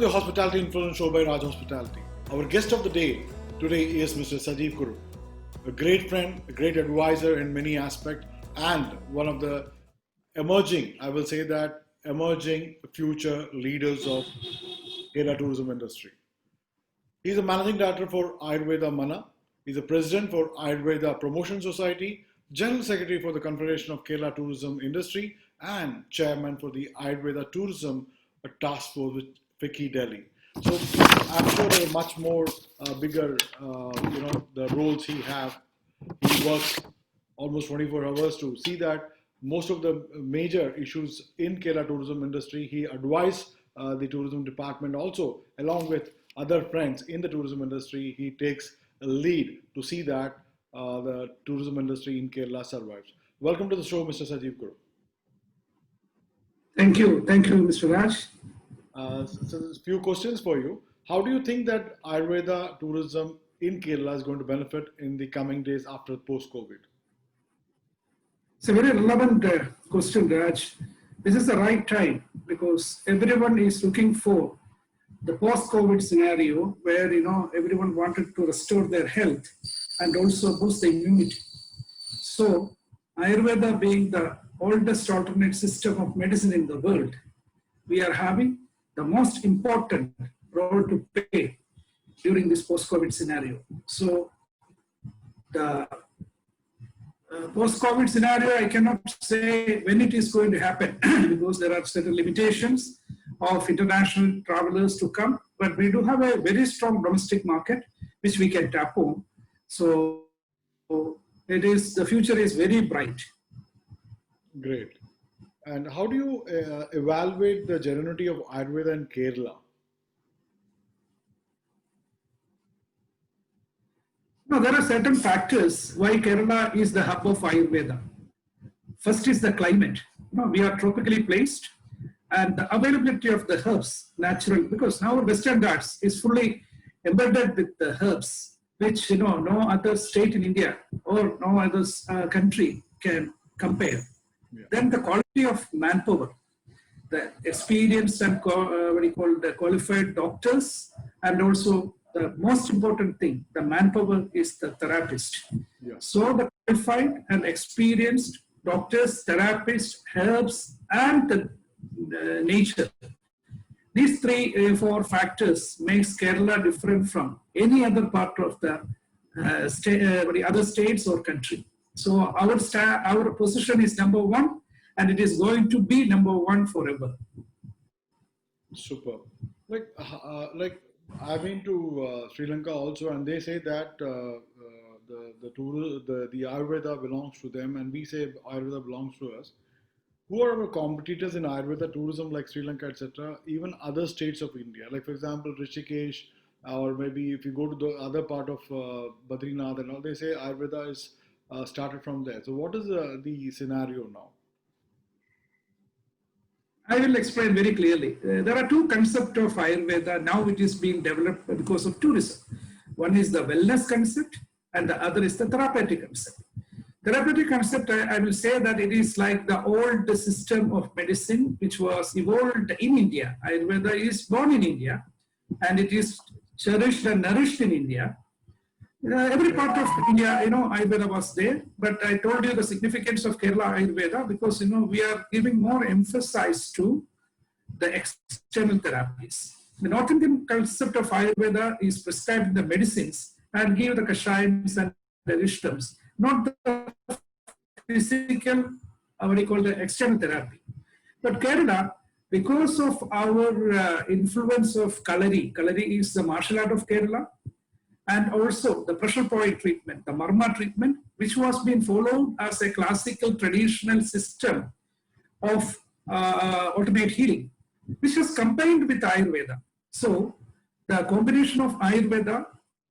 the Hospitality Influence Show by Raj Hospitality. Our guest of the day today is Mr. Sajeev Kumar, a great friend, a great advisor in many aspects, and one of the emerging future leaders of Kerala tourism industry. He's a managing director for Ayurveda Mana. He's a president for Ayurveda Promotion Society, general secretary for the Confederation of Kerala Tourism Industry, and chairman for the Ayurveda Tourism Task Force with FICCI Delhi. So I'm sure there are much more bigger, the roles he have. He works almost 24 hours to see that most of the major issues in Kerala tourism industry. He advised the tourism department also, along with other friends in the tourism industry. He takes a lead to see that the tourism industry in Kerala survives. Welcome to the show, Mr. Sajeev Kumar. Thank you, Mr. Raj. So there's a few questions for you. How do you think that Ayurveda tourism in Kerala is going to benefit in the coming days after post-COVID? It's a very relevant question, Raj. This is the right time because everyone is looking for the post-COVID scenario where everyone wanted to restore their health and also boost the immunity. So Ayurveda being the oldest alternate system of medicine in the world, we are having the most important role to play during this post-COVID scenario. So the post-COVID scenario, I cannot say when it is going to happen because there are certain limitations of international travelers to come, but we do have a very strong domestic market which we can tap on. So the future is very bright. Great. And how do you evaluate the genuinity of Ayurveda in Kerala? No, there are certain factors why Kerala is the hub of Ayurveda. First is the climate. We are tropically placed, and the availability of the herbs, natural, because now Western Ghats is fully embedded with the herbs, which no other state in India or no other country can compare. Yeah. Then the quality of manpower, the experienced and the qualified doctors, and also the most important thing, the manpower is the therapist. Yeah. So the qualified and experienced doctors, therapists, herbs, and the nature. These four factors makes Kerala different from any other part of the other states or country. So our position is number one, and it is going to be number one forever. Super. I've been to Sri Lanka also, and they say that the Ayurveda belongs to them, and we say Ayurveda belongs to us. Who are our competitors in Ayurveda tourism, like Sri Lanka, etc., even other states of India? Like, for example, Rishikesh, or maybe if you go to the other part of Badrinath and all, they say Ayurveda is started from there. So what is the scenario now? I will explain very clearly. There are two concepts of Ayurveda. Now it is being developed because of tourism. One is the wellness concept and the other is the therapeutic concept. Therapeutic concept, I will say that it is like the old system of medicine which was evolved in India. Ayurveda is born in India and it is cherished and nourished in India. Every part of India, Ayurveda was there, but I told you the significance of Kerala Ayurveda because, we are giving more emphasis to the external therapies. The North Indian concept of Ayurveda is prescribing the medicines and give the kashayams and the wisdoms, not the physical, the external therapy. But Kerala, because of our influence of Kalari is the martial art of Kerala, and also the pressure point treatment, the marma treatment, which was being followed as a classical traditional system of alternate healing, which was combined with Ayurveda. So the combination of Ayurveda,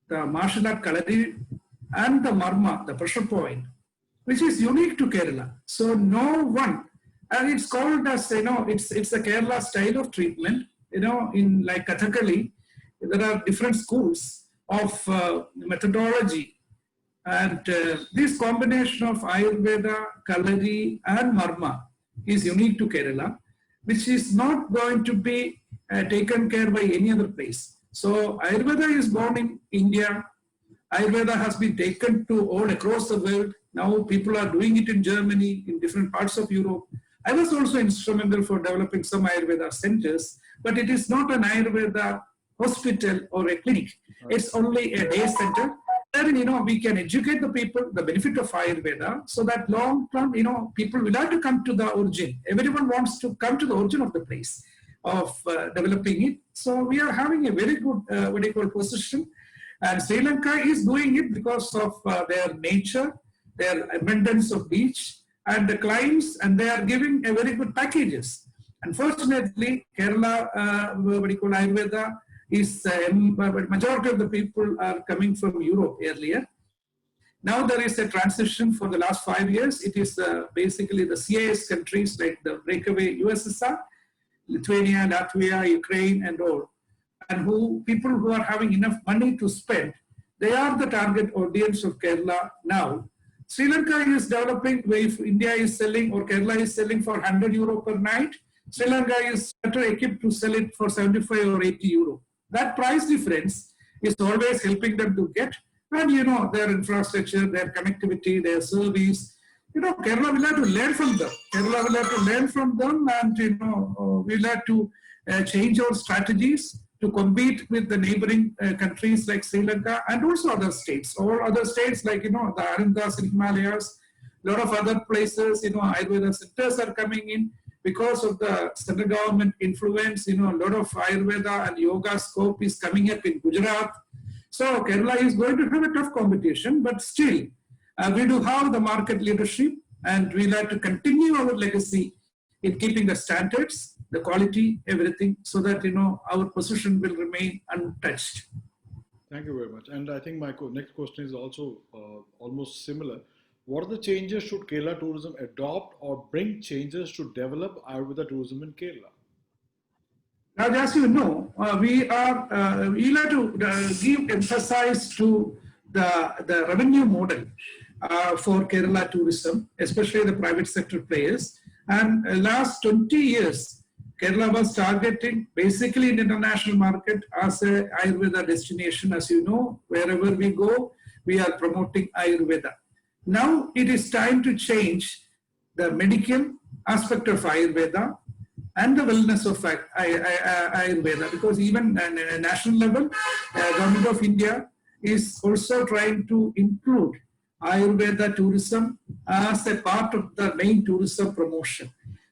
the martial art Kalari, and the marma, the pressure point, which is unique to Kerala. So no one, and it's called as, it's a Kerala style of treatment, in like Kathakali, there are different schools of methodology, and this combination of Ayurveda, Kalari and Marma is unique to Kerala, which is not going to be taken care by any other place. So Ayurveda is born in India. Ayurveda has been taken to all across the world. Now people are doing it in Germany, in different parts of Europe. I was also instrumental for developing some Ayurveda centers, but it is not an Ayurveda hospital or a clinic. It's only a day center. Then, we can educate the people, the benefit of Ayurveda, so that long term, people will have to come to the origin. Everyone wants to come to the origin of the place of developing it. So we are having a very good, position. And Sri Lanka is doing it because of their nature, their abundance of beach, and the clients, and they are giving a very good packages. Unfortunately, Kerala, Ayurveda is, majority of the people are coming from Europe earlier. Now there is a transition for the last 5 years. It is basically the CIS countries like the breakaway USSR, Lithuania, Latvia, Ukraine, and all. And people who are having enough money to spend, they are the target audience of Kerala now. Sri Lanka is developing, if India is selling or Kerala is selling for 100 euro per night, Sri Lanka is better equipped to sell it for 75 or 80 euro. That price difference is always helping them to get, and their infrastructure, their connectivity, their service. Kerala will have to learn from them. Kerala will have to learn from them, and we'll have to change our strategies to compete with the neighboring countries like Sri Lanka and also other states. All other states like, the Arindas in Himalayas, a lot of other places, Ayurveda centers are coming in because of the central government influence. A lot of Ayurveda and yoga scope is coming up in Gujarat. So Kerala is going to have a tough competition, but still we do have the market leadership, and we'll have to continue our legacy in keeping the standards, the quality, everything, so that our position will remain untouched. Thank you very much. And I think my next question is also almost similar. What are the changes should Kerala tourism adopt or bring changes to develop Ayurveda tourism in Kerala? Now, as you know, we'll have to give emphasis to the revenue model for Kerala tourism, especially the private sector players. And last 20 years, Kerala was targeting basically in the international market as a Ayurveda destination. As you know, wherever we go, we are promoting Ayurveda. Now it is time to change the medical aspect of Ayurveda and the wellness of Ayurveda, because even at a national level, Government of India is also trying to include Ayurveda tourism as a part of the main tourism promotion.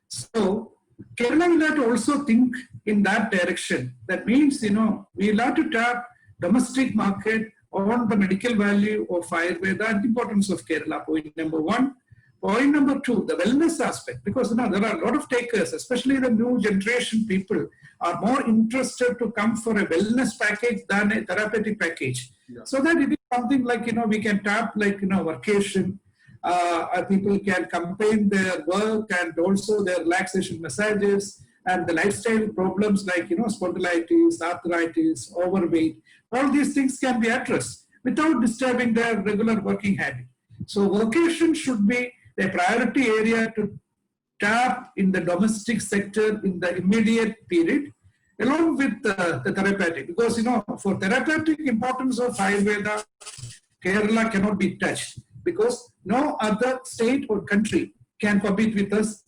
So Kerala will have to also think in that direction. That means, we'll have to tap domestic market on the medical value of Ayurveda and the importance of Kerala, point number one. Point number two, the wellness aspect, because there are a lot of takers, especially the new generation people, are more interested to come for a wellness package than a therapeutic package. Yeah. So that it is something like, we can tap like, vacation. People can campaign their work and also their relaxation massages and the lifestyle problems like, spondylitis, arthritis, overweight. All these things can be addressed without disturbing their regular working habit. So vacation should be a priority area to tap in the domestic sector in the immediate period, along with the therapeutic. Because, for therapeutic importance of Ayurveda, Kerala cannot be touched, because no other state or country can compete with us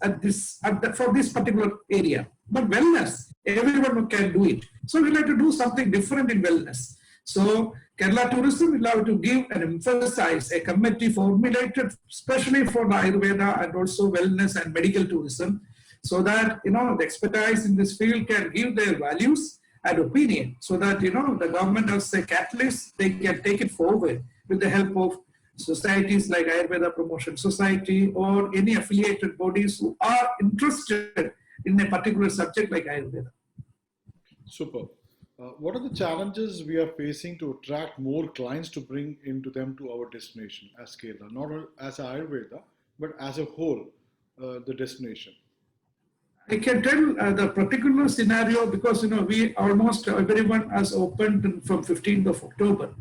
for this particular area. But wellness, everyone can do it. So we'll have to do something different in wellness. So Kerala tourism will have to give and emphasize a committee formulated especially for the Ayurveda and also wellness and medical tourism, so that the expertise in this field can give their values and opinion, so that the government as a catalyst, they can take it forward with the help of societies like Ayurveda Promotion Society or any affiliated bodies who are interested in a particular subject like Ayurveda. Super. What are the challenges we are facing to attract more clients to bring into them to our destination as Kerala, not as Ayurveda, but as a whole, the destination? I can tell the particular scenario because, we almost everyone has opened from 15th of October.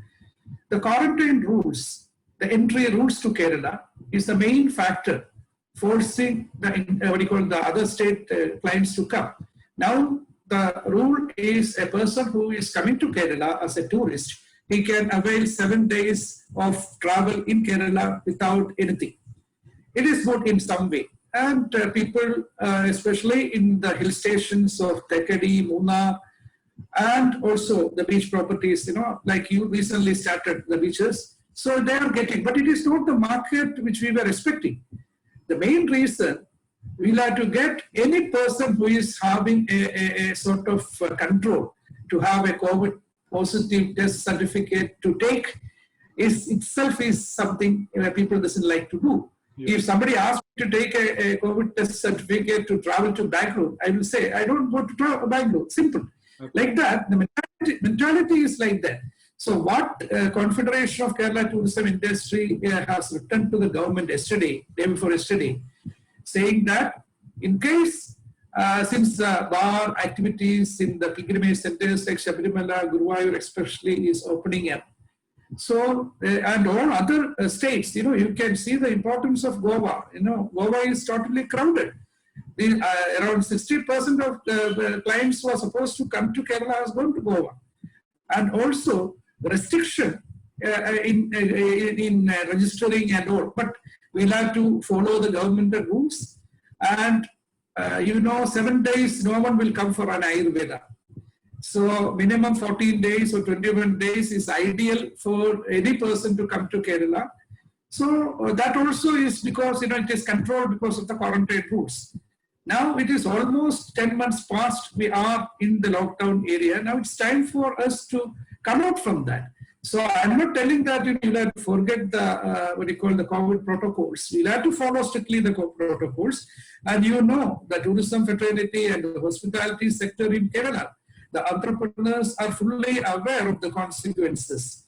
The quarantine rules, the entry rules to Kerala is the main factor forcing the other state clients to come. Now, the rule is a person who is coming to Kerala as a tourist, he can avail 7 days of travel in Kerala without anything. It is good in some way. And people, especially in the hill stations of Tekadi, Munnar, and also the beach properties, like you recently started the beaches. So they are getting, but it is not the market which we were expecting. The main reason, we'll have to get any person who is having a sort of control to have a COVID positive test certificate to take is itself is something people doesn't like to do. Yeah. If somebody asks me to take a COVID test certificate to travel to Bangalore, I will say, I don't want to travel to Bangalore. Simple. Okay. Like that, the mentality is like that. So what Confederation of Kerala Tourism Industry has written to the government yesterday, day before yesterday, saying that in case, since bar activities in the pilgrimage centers like Shabarimala, Guruvayur especially is opening up. So, and all other states, you can see the importance of Goa. Goa is totally crowded. Around 60% of the clients who are supposed to come to Kerala has gone to Goa. And also restriction in registering and all. But we'll have to follow the government rules. And 7 days, no one will come for an Ayurveda. So minimum 14 days or 21 days is ideal for any person to come to Kerala. So that also is because, it is controlled because of the quarantine rules. Now it is almost 10 months past, we are in the lockdown area. Now it's time for us to come out from that. So I'm not telling that you'll have to forget the, the COVID protocols. We'll have to follow strictly the COVID protocols. And the tourism fraternity and the hospitality sector in Kerala, the entrepreneurs are fully aware of the consequences.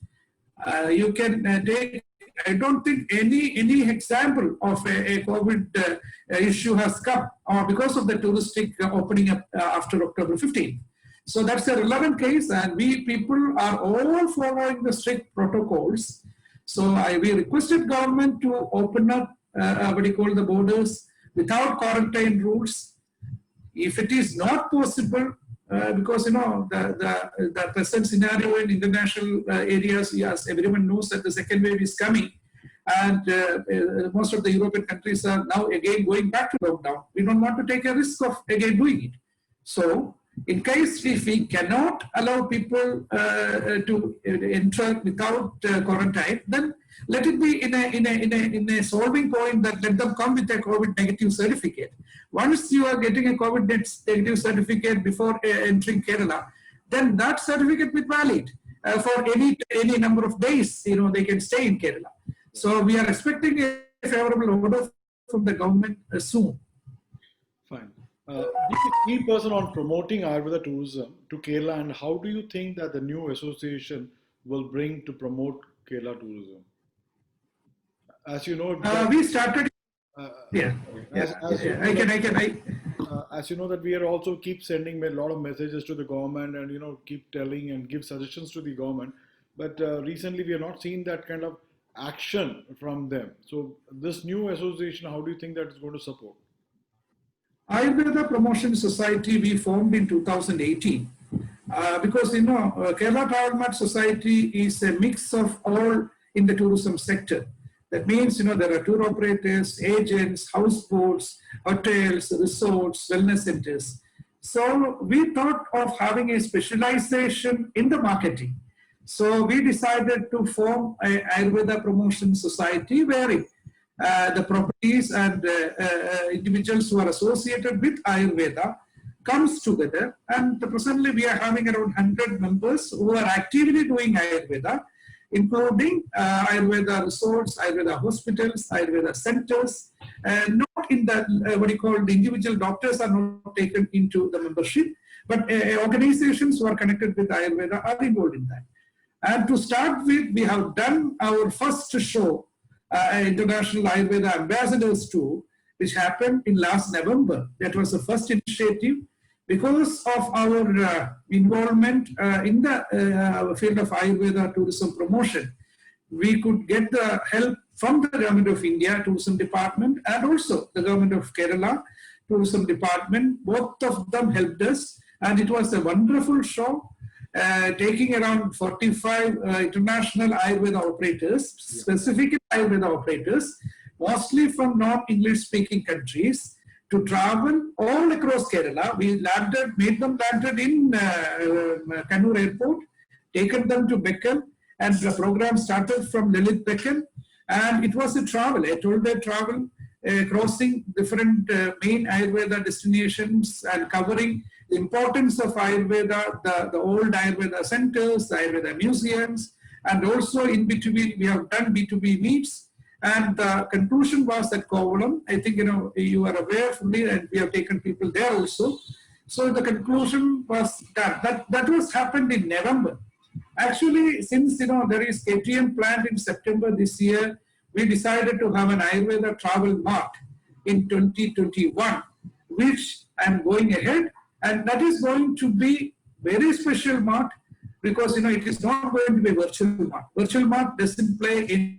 You can take, I don't think any example of a COVID issue has come because of the touristic opening up after October 15th. So that's a relevant case, and we people are all following the strict protocols. So we requested government to open up the borders without quarantine rules. If it is not possible, because the present scenario in international areas, yes, everyone knows that the second wave is coming, and most of the European countries are now again going back to lockdown. We don't want to take a risk of again doing it. So, in case if we cannot allow people to enter without quarantine, then let it be in a solving point that let them come with a COVID negative certificate. Once you are getting a COVID negative certificate before entering Kerala, then that certificate will be valid for any number of days. They can stay in Kerala. So we are expecting a favorable order from the government soon. Fine. Be a key person on promoting Ayurveda tourism to Kerala, and how do you think that the new association will bring to promote Kerala tourism? As you know, we started. As you know that we are also keep sending a lot of messages to the government and keep telling and give suggestions to the government, but recently we are not seeing that kind of action from them. So this new association, how do you think that is going to support? Ayurveda Promotion Society we formed in 2018 because Kerala Travel Mart Society is a mix of all in the tourism sector. That means there are tour operators, agents, houseboats, hotels, resorts, wellness centers. So we thought of having a specialization in the marketing. So we decided to form a Ayurveda Promotion Society wherein the properties and individuals who are associated with Ayurveda comes together, and presently we are having around 100 members who are actively doing Ayurveda, including Ayurveda resorts, Ayurveda hospitals, Ayurveda centers, and not in the the individual doctors are not taken into the membership, but organizations who are connected with Ayurveda are involved in that. And to start with, we have done our first show, International Ayurveda Ambassadors Tour, which happened in last November. That was the first initiative. Because of our involvement in the field of Ayurveda tourism promotion, we could get the help from the Government of India Tourism Department and also the Government of Kerala Tourism Department. Both of them helped us, And it was a wonderful show, taking around 45 international Ayurveda operators, specifically Ayurveda operators, mostly from non-English speaking countries, to travel all across Kerala. We made them landed in Kannur airport, taken them to Bekal, and the program started from Lilith Bekal. And it was a travel, a 12-day travel, crossing different main Ayurveda destinations and covering the importance of Ayurveda, the old Ayurveda centers, the Ayurveda museums, and also in between we have done B2B meets. And the conclusion was at Kovalam. I think you are aware fully, and we have taken people there also. So the conclusion was done. That was happened in November. Actually, since there is KTM planned in September this year, we decided to have an Ayurveda travel mart in 2021, which I'm going ahead, and that is going to be very special mart because it is not going to be virtual mart. Virtual mart doesn't play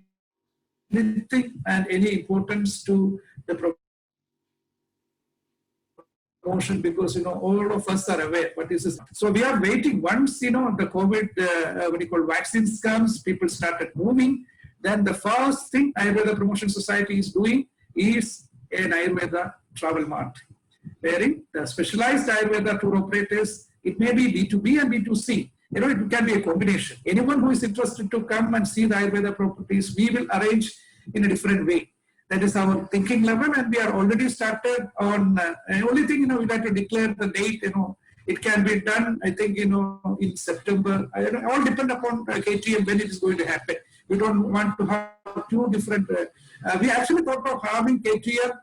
anything and any importance to the promotion because all of us are aware what is this. So we are waiting. Once the COVID vaccines comes, people started moving. Then the first thing Ayurveda Promotion Society is doing is an Ayurveda travel mart, wherein the specialized Ayurveda tour operators, it may be B2B and B2C. It can be a combination. Anyone who is interested to come and see the Ayurveda properties, we will arrange in a different way. That is our thinking level, and we are already started on. Only thing we have to declare the date. It can be done. I think in September. All depend upon KTM when it is going to happen. We don't want to have two different. We actually thought of having KTM,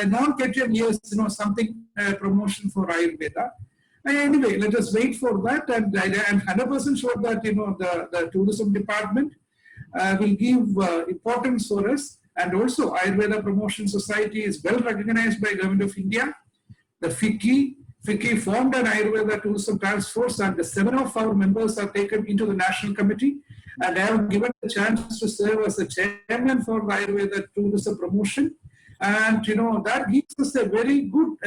non-KTM years. Something promotion for Ayurveda. Anyway, let us wait for that, and I am 100% sure that the tourism department will give importance for us, and also Ayurveda Promotion Society is well recognized by Government of India. The FICCI formed an Ayurveda Tourism Task Force, and the 7 of our members are taken into the National Committee, and I have given the chance to serve as the chairman for Ayurveda Tourism Promotion. And that gives us a very good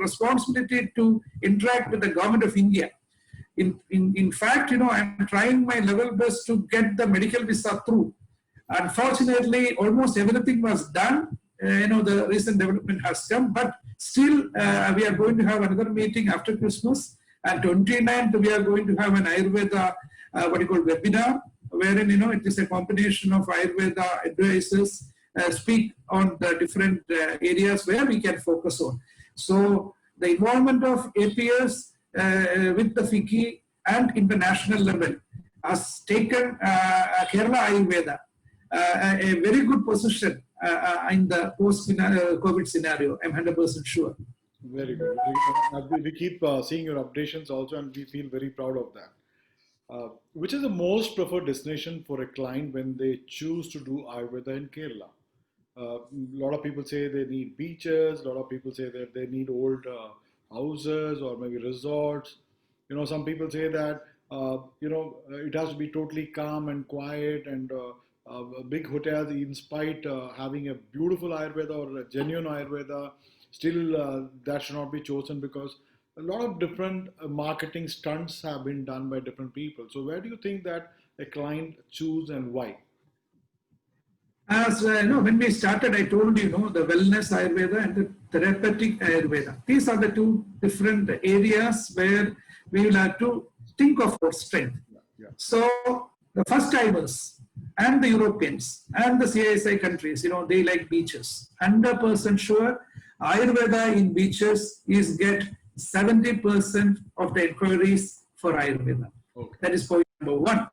responsibility to interact with the Government of India. In fact, I'm trying my level best to get the medical visa through. Unfortunately, almost everything was done. The recent development has come, but still we are going to have another meeting after Christmas. And 29th, we are going to have an Ayurveda webinar, wherein it is a combination of Ayurveda advisors speak on the different areas where we can focus on. So the involvement of APS with the FICCI and international level has taken Kerala Ayurveda a very good position in the post-COVID scenario. I'm 100% sure. Very good. We keep seeing your updations also, and we feel very proud of that. Which is the most preferred destination for a client when they choose to do Ayurveda in Kerala? A lot of people say they need beaches. A lot of people say that they need old houses or maybe resorts. Some people say that it has to be totally calm and quiet, and big hotels, in spite having a beautiful Ayurveda or a genuine Ayurveda, still that should not be chosen because a lot of different marketing stunts have been done by different people. So where do you think that a client choose and why? As when we started, I told the wellness Ayurveda and the therapeutic Ayurveda. These are the two different areas where we will have to think of our strength. Yeah. So the first timers and the Europeans and the CISI countries, they like beaches. 100% sure Ayurveda in beaches is get 70% of the inquiries for Ayurveda. Okay. That is point number one.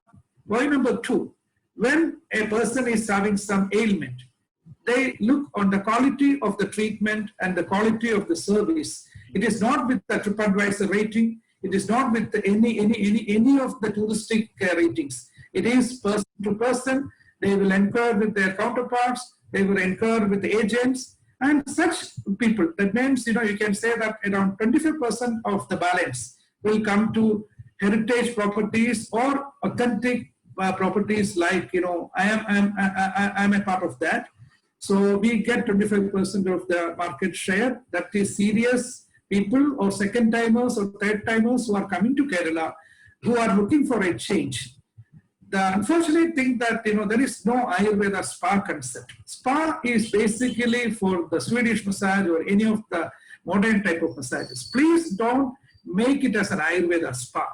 Point number two, when a person is having some ailment, they look on the quality of the treatment and the quality of the service. It is not with the TripAdvisor rating. It is not with any of the touristic ratings. It is person to person. They will inquire with their counterparts. They will inquire with the agents and such people. That means, you can say that around 25% of the balance will come to heritage properties or authentic properties like, I am a part of that. So we get 25% of the market share. That is serious people or second timers or third timers who are coming to Kerala who are looking for a change. The unfortunate thing that there is no Ayurveda spa concept. Spa is basically for the Swedish massage or any of the modern type of massages. Please don't make it as an Ayurveda spa.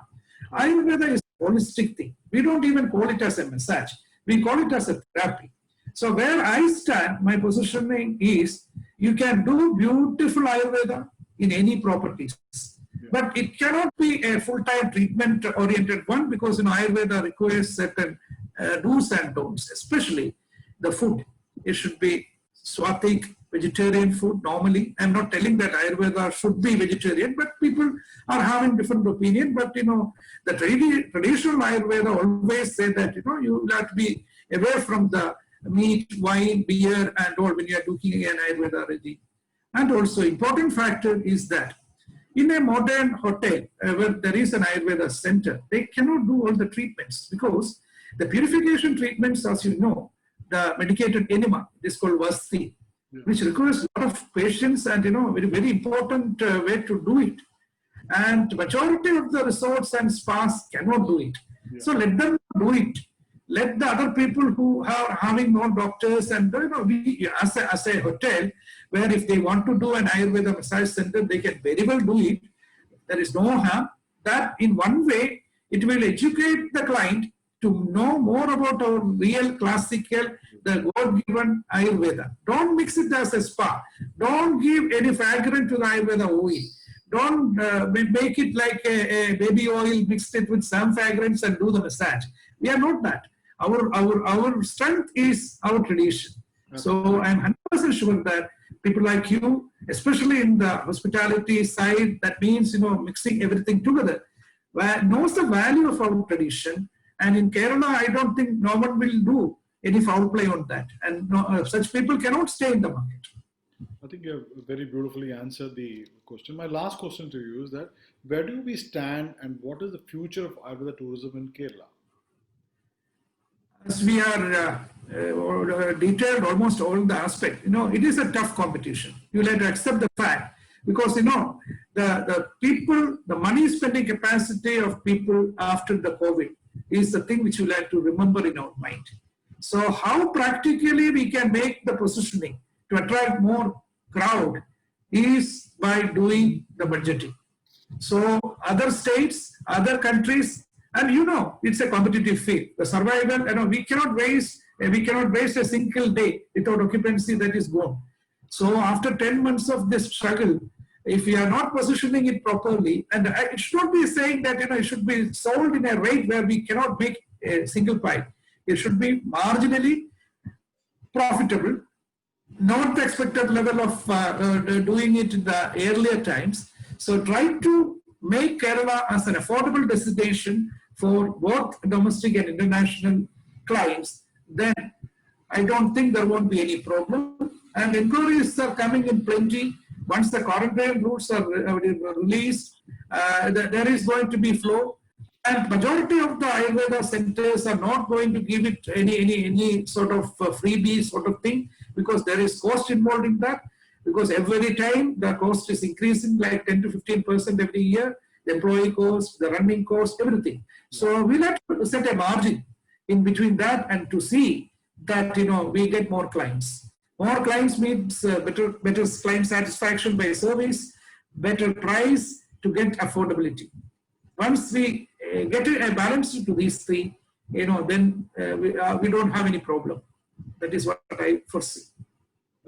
Ayurveda is a holistic thing. We don't even call it as a massage. We call it as a therapy. So where I stand, my positioning is you can do beautiful Ayurveda in any properties. But it cannot be a full-time treatment-oriented one because Ayurveda requires certain do's and don'ts, especially the food. It should be Swatik, vegetarian food normally. I'm not telling that Ayurveda should be vegetarian, but people are having different opinion. But the traditional Ayurveda always say that you have to be away from the meat, wine, beer, and all when you are doing an Ayurveda regime. And also important factor is that in a modern hotel where there is an Ayurveda center, they cannot do all the treatments because the purification treatments, as you know, the medicated enema is called Vasti, which requires a lot of patience and very, very important way to do it. And majority of the resorts and spas cannot do it. So let them do it. Let the other people who are having more doctors and we as a hotel where if they want to do an Ayurveda massage center, they can very well do it. There is no harm. That in one way, it will educate the client to know more about our real classical, the God-given Ayurveda. Don't mix it as a spa. Don't give any fragrance to the Ayurveda oil. Don't make it like a baby oil, mixed it with some fragrance and do the massage. We are not that. Our strength is our tradition. So I'm 100% sure that people like you, especially in the hospitality side, that means mixing everything together, knows the value of our tradition. And in Kerala, I don't think no one will do any foul play on that. And such people cannot stay in the market. I think you have very beautifully answered the question. My last question to you is that where do we stand and what is the future of Ayurveda tourism in Kerala? As we are detailed almost all the aspects, it is a tough competition. You have to accept the fact because, the people, the money spending capacity of people after the COVID is the thing which you have to remember in our mind. So how practically we can make the positioning to attract more crowd is by doing the budgeting. So other states, other countries, and it's a competitive field. The survival, we cannot waste a single day without occupancy that is gone. So after 10 months of this struggle, if we are not positioning it properly, and it should not be saying that it should be sold in a rate where we cannot make a single pie. It should be marginally profitable, not the expected level of doing it in the earlier times. So try to make Kerala as an affordable destination for both domestic and international clients, then I don't think there won't be any problem. And inquiries are coming in plenty. Once the quarantine rules are released, there is going to be flow. And majority of the Ayurveda centers are not going to give it any sort of freebie sort of thing because there is cost involved in that. Because every time the cost is increasing like 10 to 15% every year, the employee cost, the running cost, everything. So we'll have to set a margin in between that and to see that we get more clients. More clients means better client satisfaction by service, better price to get affordability. Once we get a balance to these three, then we don't have any problem. That is what I foresee.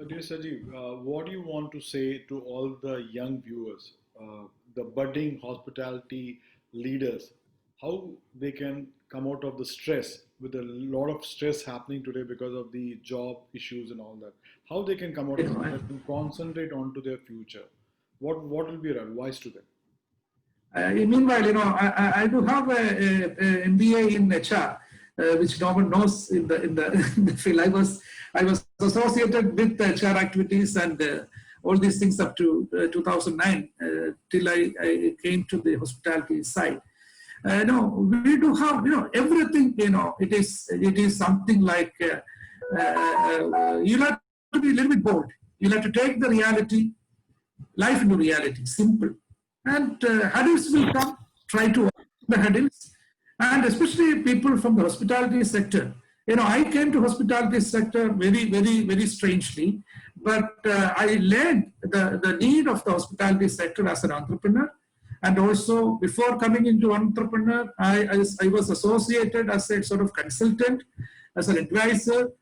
Dear Sajeev, what do you want to say to all the young viewers, the budding hospitality leaders, how they can come out of the stress with a lot of stress happening today because of the job issues and all that? How they can come out of that and concentrate onto their future? What will be your advice to them? Meanwhile, I do have a MBA in HR, which no one knows in the field. I was associated with HR activities and all these things up to 2009 till I came to the hospitality side. No, we do have everything. It is something like you have to be a little bit bold. You have to take the reality life into reality, simple. And hurdles will come, try to overcome the hurdles. And especially people from the hospitality sector. I came to hospitality sector very strangely, but I learned the need of the hospitality sector as an entrepreneur. And also before coming into entrepreneur, I was associated as a sort of consultant, as an advisor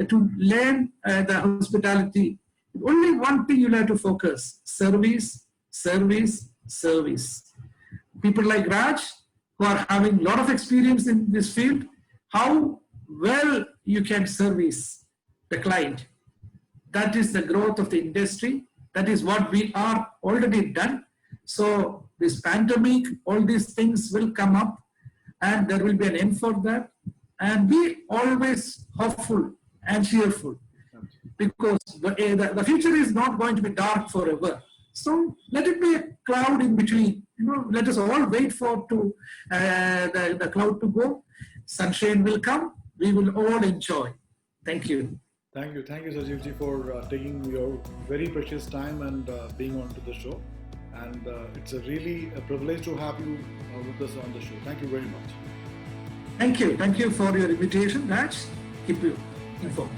to learn the hospitality. Only one thing you'll have to focus: service, service, service. People like Raj, who are having a lot of experience in this field, how well you can service the client. That is the growth of the industry. That is what we are already done. So this pandemic, all these things will come up and there will be an end for that. And be always hopeful and cheerful, because the future is not going to be dark forever. So let it be a cloud in between. Let us all wait for the cloud to go. Sunshine will come. We will all enjoy. Thank you. Thank you, Sajeev ji, for taking your very precious time and being on to the show. And it's really a privilege to have you with us on the show. Thank you very much. Thank you for your invitation, Raj. Keep you informed.